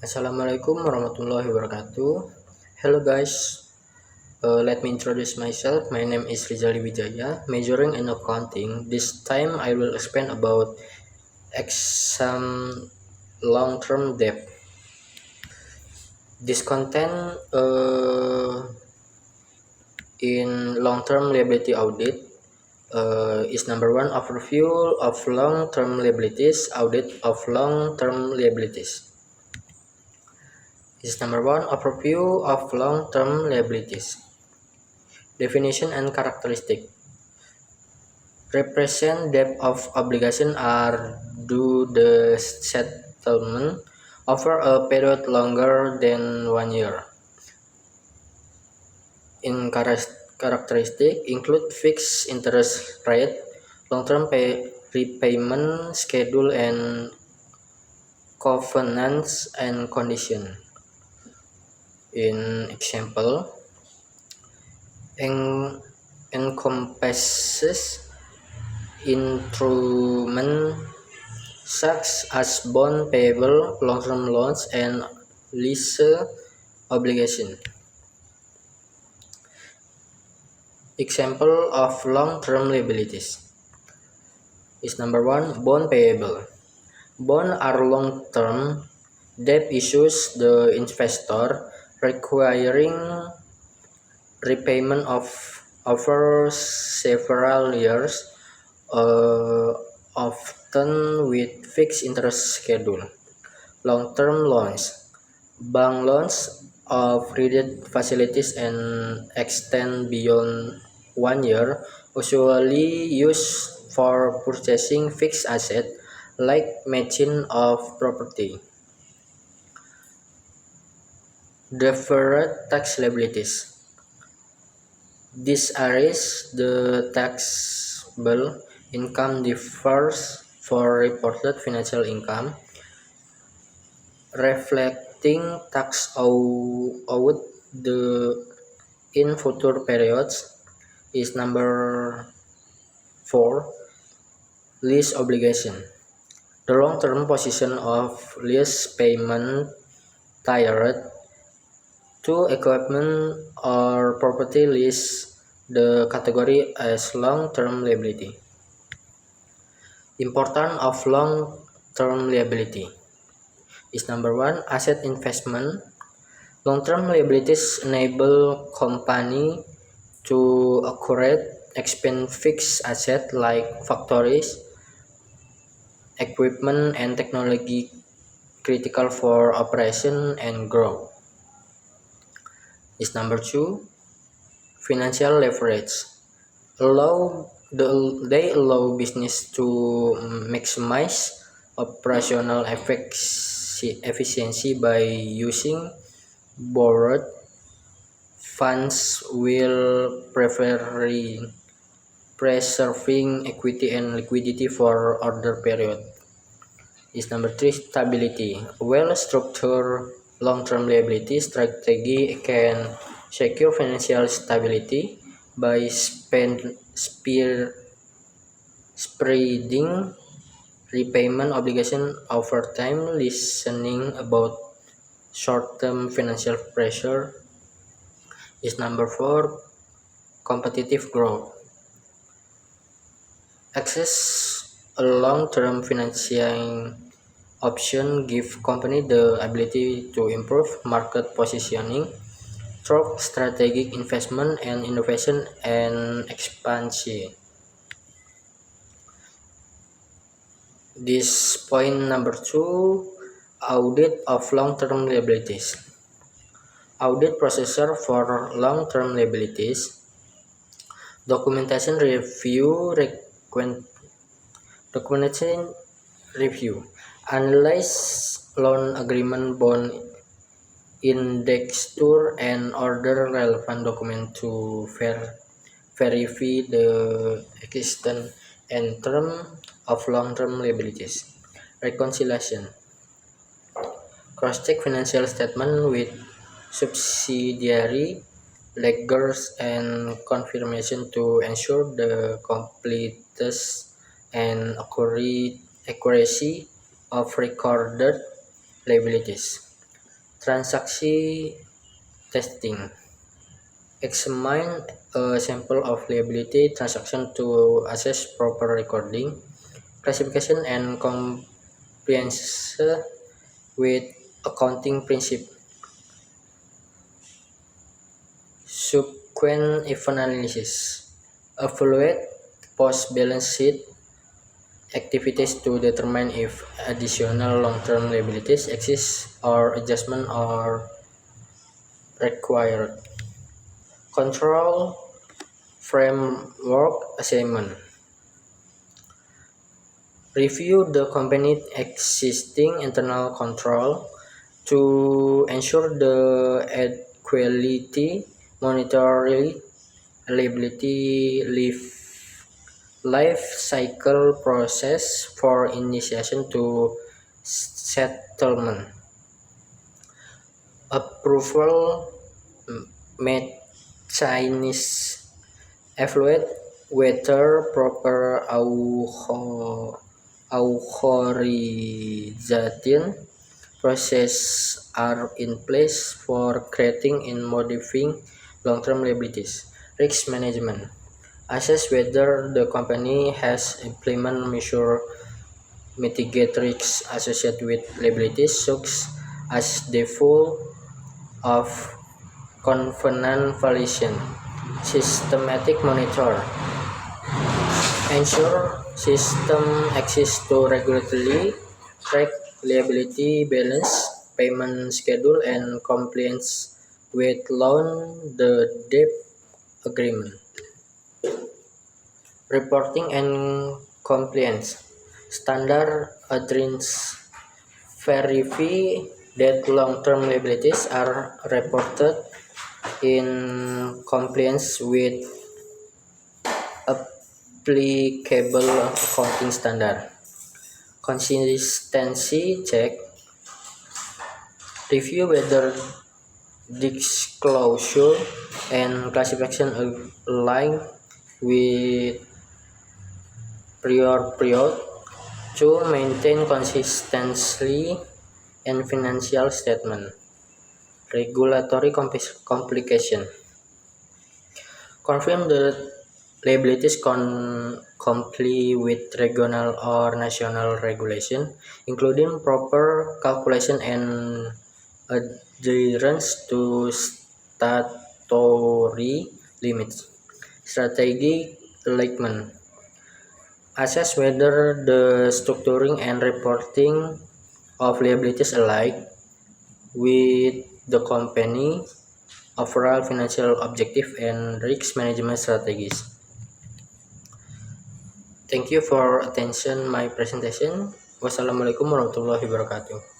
Assalamualaikum warahmatullahi wabarakatuh. Hello guys, let me introduce myself. My name is Rizali Wijaya, majoring in accounting. This time I will explain about exam long-term debt. This content in long-term liability audit is number one, overview of long-term liabilities, audit of long-term liabilities. Is number one, overview of long-term liabilities. Definition and characteristic. Represent debt of obligation are due the settlement over a period longer than 1 year. In characteristic include fixed interest rate, long-term repayment schedule, and covenants and condition. In example, encompasses instrument such as bond payable, long-term loans, and lease obligation. Example of long-term liabilities is number one, bond payable. Bond are long-term debt issues the investor requiring repayment of over several years, often with fixed interest schedule. Long-term loans, bank loans of credit facilities and extend beyond 1 year, usually used for purchasing fixed asset like matching of property. Deferred tax liabilities. This areas the taxable income differs for reported financial income, reflecting tax owed in future periods. Is number 4, lease obligation. The long-term position of lease payment tied to equipment or property lease the category as long-term liability. Importance of long-term liability is number one, asset investment. Long-term liabilities enable company to acquire expand fixed assets like factories, equipment, and technology critical for operation and growth. Is number two, financial leverage. They allow business to maximize operational efficiency by using borrowed funds while preserving equity and liquidity for other period. Is number three, stability. Well-structured long-term liability strategy can secure financial stability by spreading repayment obligation over time, listening about short-term financial pressure. Is number four, competitive growth. Access a long-term financing option give company the ability to improve market positioning through strategic investment and innovation and expansion. This point number two, audit of long-term liabilities. Audit procedure for long-term liabilities. Documentation review. Documentation review. Analyze loan agreement, bond indexture, and other relevant document to verify the existence and term of long-term liabilities. Reconciliation. Cross-check financial statement with subsidiary ledgers and confirmation to ensure the completeness and accuracy of recorded liabilities. Transaksi testing. Examine a sample of liability transaction to assess proper recording, classification, and compliance with accounting principles. Subsequent event analysis. Evaluate post-balance sheet activities to determine if additional long-term liabilities exist or adjustment are required. Control framework assignment. Review the company's existing internal control to ensure the adequacy, monitoring, liability life cycle process for initiation to settlement. Approval mechanism. Evaluate whether proper authorization processes are in place for creating and modifying long-term liabilities. Risk management. Assess whether the company has implemented measures mitigate risks associated with liabilities, such as default of covenant violation. Systematic monitor. Ensure system exists to regularly track liability balance, payment schedule, and compliance with loan the debt agreement. Reporting and compliance. Standard adherence. Verify that long-term liabilities are reported in compliance with applicable accounting standard. Consistency check. Review whether disclosure and classification align with prior period to maintain consistency in financial statement. Regulatory complication. Confirm that liabilities comply with regional or national regulation, including proper calculation and adherence to statutory limits. Strategic alignment. Assess whether the structuring and reporting of liabilities align with the company overall financial objective and risk management strategies. Thank you for attention my presentation. Wassalamualaikum warahmatullahi wabarakatuh.